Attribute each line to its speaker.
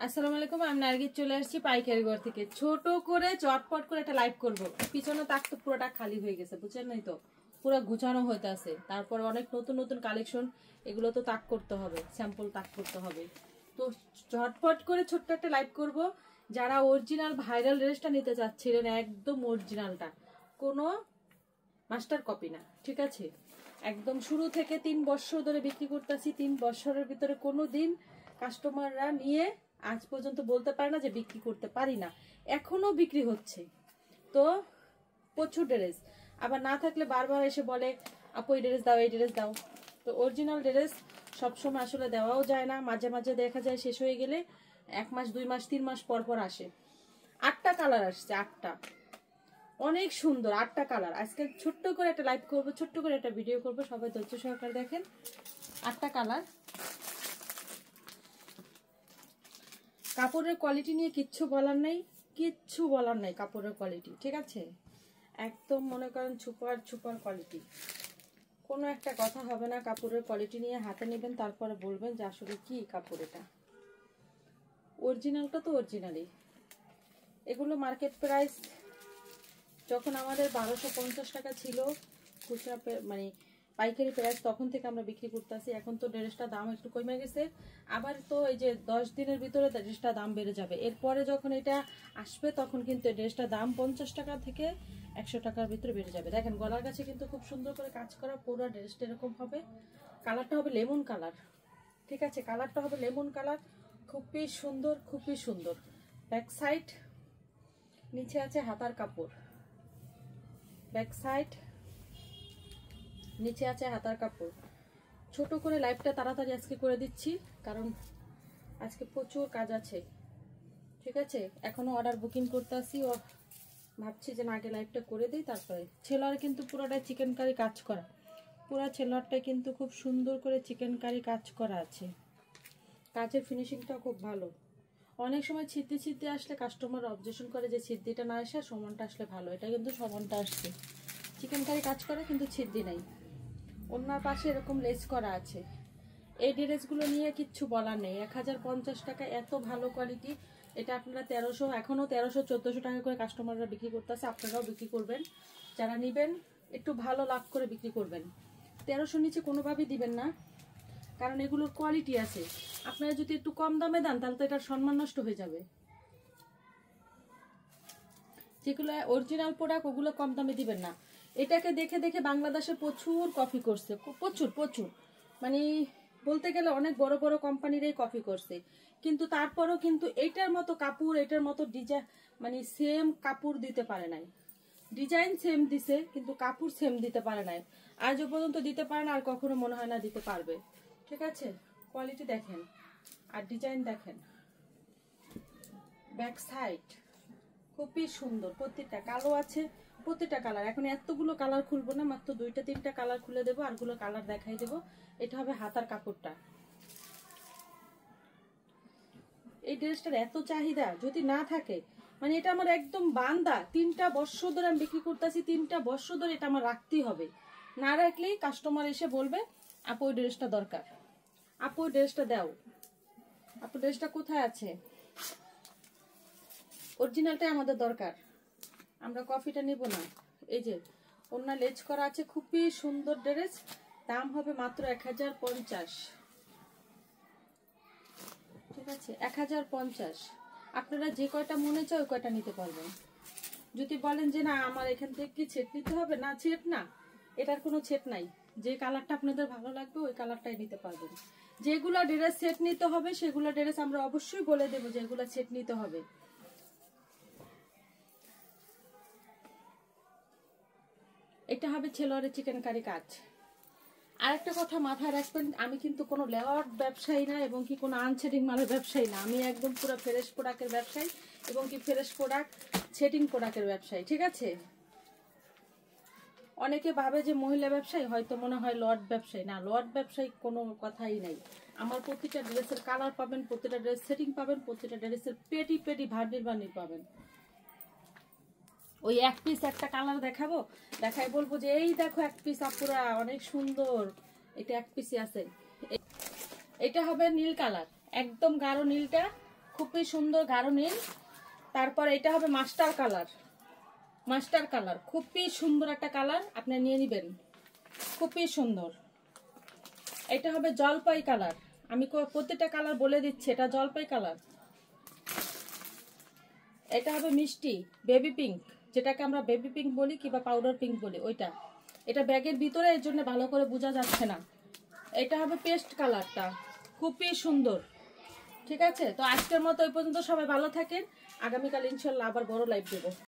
Speaker 1: আসসালামু আলাইকুম, আমি নার্গিস চলে আসছি পাইকারি ঘর থেকে। ছোট করে চটপট করে একটা লাইভ করব। পিছনে তাক তো পুরোটা খালি হয়ে গেছে, বুঝছেন নাই তো, পুরো গুছানো হইতে আছে। তারপর অনেক নতুন নতুন কালেকশন, এগুলো তো তাক করতে হবে, স্যাম্পল তাক করতে হবে। তো চটপট করে ছোট্ট একটা লাইভ করব। যারা অরিজিনাল ভাইরাল ড্রেসটা নিতে চাচ্ছিলেন, একদম অরিজিনালটা, কোনো মাস্টার কপি না, ঠিক আছে? একদম শুরু থেকে 3 বছর ধরে বিক্রি করতেছি। 3 বছরের ভিতরে কোনো দিন কাস্টমাররা নিয়ে আজ পর্যন্ত বলতে পারে না যে বিক্রি করতে পারি না, এখনো বিক্রি হচ্ছে। তো প্রচুর ড্রেস, আবার না থাকলে বারবার এসে বলে আপু এই ড্রেস দাও, এই ড্রেস দাও। তো অরিজিনাল ড্রেস সবসময় আসলে দেওয়াও যায় না, মাঝে মাঝে দেখা যায় শেষ হয়ে গেলে 1 মাস 2 মাস 3 মাস পর পর আসে। 8টা কালার আসছে, 8টা, অনেক সুন্দর 8টা কালার। আজকে ছোট্ট করে একটা লাইভ করব, ছোট্ট করে একটা ভিডিও করব, সবাই ধৈর্য সহকারে দেখেন। 8টা কালার। কাপড়ের কোয়ালিটি নিয়ে কিচ্ছু বলার নেই, কিচ্ছু বলার নেই কাপড়ের কোয়ালিটি, ঠিক আছে? একদম মনে করেন সুপার সুপার কোয়ালিটি, কোনো একটা কথা হবে না। কাপড়ের কোয়ালিটি নিয়ে হাতে নেবেন, তারপরে বলবেন যে আসলে কি কাপড় এটা। অরিজিনালটা তো অরিজিনালই। এগুলো মার্কেট প্রাইস যখন আমাদের 1250 টাকা ছিল খুচরা, মানে পাইকারি প্রাইস, তখন থেকে আমরা বিক্রি করতেছি। এখন তো ড্রেসটার দাম একটু কমে গেছে, আবার তো এই যে 10 দিনের ভিতরে ড্রেসটার দাম বেড়ে যাবে। এরপরে যখন এটা আসবে তখন কিন্তু ড্রেসটার দাম 50 টাকা থেকে 100 টাকার ভিতরে বেড়ে যাবে। দেখেন গলার কাছে কিন্তু খুব সুন্দর করে কাজ করা, পুরো ড্রেসটা এরকম হবে। কালারটা হবে লেমন কালার, ঠিক আছে? কালারটা হবে লেমন কালার, খুবই সুন্দর, খুবই সুন্দর। ব্যাক সাইড, নিচে আছে হাতার কাপড়, ব্যাক সাইড, নিচে আছে হাতার কাপড়। ছোট করে লাইভটা তাড়াতাড়ি আজকে করে দিচ্ছি, কারণ আজকে প্রচুর কাজ আছে, ঠিক আছে? এখনো অর্ডার বুকিং করতে আসি, ও ভাবছি যে না আগে লাইভটা করে দিই তারপরে। ছেলার কিন্তু পুরোটাই চিকেন কারি কাজ করা, পুরো ছেলারটাই কিন্তু খুব সুন্দর করে চিকেন কারি কাজ করা আছে। কাজের ফিনিশিংটা খুব ভালো। অনেক সময় ছিদ্দি ছিদ্দি আসলে কাস্টমার অবজেকশন করে যে ছিদ্দিটা না আসে, সমানটা আসলে ভালো। এটা কিন্তু সমানটা আসছে, চিকেন কারি কাজ করে কিন্তু ছিদ্দি নাই। ওনার পাশে এরকম লেস করা আছে। এই ড্রেসগুলো নিয়ে কিচ্ছু বলার নেই। 1050 টাকা, এত ভালো কোয়ালিটি। এটা আপনারা 1300, এখনো 1300 1400 টাকা করে কাস্টমাররা বিক্রি করতেছে। আপনারাও বিক্রি করবেন, যারা নেবেন একটু ভালো লাভ করে বিক্রি করবেন। 1300 নিচে কোনোভাবেই দিবেন না, কারণ এগুলোর কোয়ালিটি আছে। আপনারা যদি একটু কম দামে দেন তাহলে তো এটার সম্মান নষ্ট হয়ে যাবে। যেগুলো অরিজিনাল প্রোডাক্ট ওগুলো কম দামে দিবেন না। এটাকে দেখে দেখে বাংলাদেশে প্রচুর কপি করছে, প্রচুর প্রচুর, মানে বলতে গেলে অনেক বড় বড় কোম্পানিরাই কপি করছে। কিন্তু তারপরেও কিন্তু এটার মতো কাপড়, এটার মতো ডিজাইন, মানে সেম কাপড় দিতে পারে নাই। ডিজাইন সেম দিছে কিন্তু কাপড় সেম দিতে পারে নাই, আজও পর্যন্ত দিতে পারে না, আর কখনো মনে হয় না দিতে পারবে, ঠিক আছে? কোয়ালিটি দেখেন আর ডিজাইন দেখেন। ব্যাক সাইড খুবই সুন্দর, প্রত্যেকটা কালো আছে, প্রত্যেকটা কালার। এখন এতগুলো কালার খুলবো না, মাত্র 2টা 3টা কালার খুলে দেবো, আরগুলো কালার দেখাই দেবো। এটা হবে হাতার কাপড়টা। এই ড্রেসটার এত চাহিদা, যদি না থাকে, মানে এটা আমার একদম বান্দা। 3টা বছর ধরে আমি বিক্রি করতেছি, 3টা বছর ধরে এটা আমার রাখতেই হবে। না রাখলেই কাস্টমার এসে বলবে আপু ওই ড্রেসটা দরকার, আপু ওই ড্রেসটা দাও, আপু ড্রেসটা কোথায় আছে। অরিজিনালটাই আমাদের দরকার, আমরা কফিটা নিব না। এই যে ওনার লেজ করা আছে, খুবই সুন্দর ড্রেস। দাম হবে মাত্র 1050, ঠিক আছে? 1050। আপনারা যে কয়টা মনে চায় ওই কয়টা নিতে পারবেন। যদি বলেন যে না আমার এখান থেকে কি ছেট নিতে হবে, না ছেট না, এটার কোনো ছেট নাই। যে কালারটা আপনাদের ভালো লাগবে ওই কালারটাই নিতে পারবেন। যেগুলো ড্রেস সেট নিতে হবে সেগুলো ড্রেস আমরা অবশ্যই বলে দেবো যেগুলো সেট নিতে হবে। এটা হবে ছেলোয়ারের চিকেন কারি কাজ। আর একটা কথা মাথায় রাখবেন, আমি কিন্তু কোনো লেআউট ব্যবসায়ী না, এবং কি কোনো আনসেটিং মালের ব্যবসায়ী না। আমি একদম পুরো ফ্রেশ প্রোডাক্টের ব্যবসায়ী, এবং কি ফ্রেশ প্রোডাক্ট সেটিং প্রোডাক্টের ব্যবসায়ী, ঠিক আছে? অনেকে ভাবে যে মহিলা ব্যবসায়ী, হয়তো মনে হয় লট ব্যবসায়ী। না, লট ব্যবসায়ী কোনো কথাই নাই। আমার প্রতিটা ড্রেসের কালার পাবেন, প্রতিটা ড্রেস সেটিং পাবেন, প্রতিটা ড্রেসের পেটি পেটি ভান্ডিল ভান্ডিল পাবেন। ওই এক পিস একটা কালার দেখাবো, দেখাই বলবো যে এই দেখো এক পিস আপুরা অনেক সুন্দর, এটা এক পিসই আছে। এটা হবে নীল কালার, একদম গাঢ় নীলটা, খুবই সুন্দর গাঢ় নীল। তারপর এটা হবে মাস্টার কালার, মাস্টার কালার খুবই সুন্দর একটা কালার, আপনি নিয়ে নেবেন, খুবই সুন্দর। এটা হবে জলপাই কালার, আমি প্রত্যেকটা কালার বলে দিচ্ছি, এটা জলপাই কালার। এটা হবে মিষ্টি বেবি পিঙ্ক, যেটাকে আমরা বেবি পিঙ্ক বলি কিংবা পাউডার পিঙ্ক বলি, ওইটা। এটা ব্যাগের ভিতরে, এর জন্য ভালো করে বোঝা যাচ্ছে না। এটা হবে পেস্ট কালারটা, খুবই সুন্দর। ঠিক আছে, তো আজকের মতো ওই পর্যন্ত, সবাই ভালো থাকেন। আগামীকাল ইনশাল্লাহ আবার বড় লাইভ দেবো।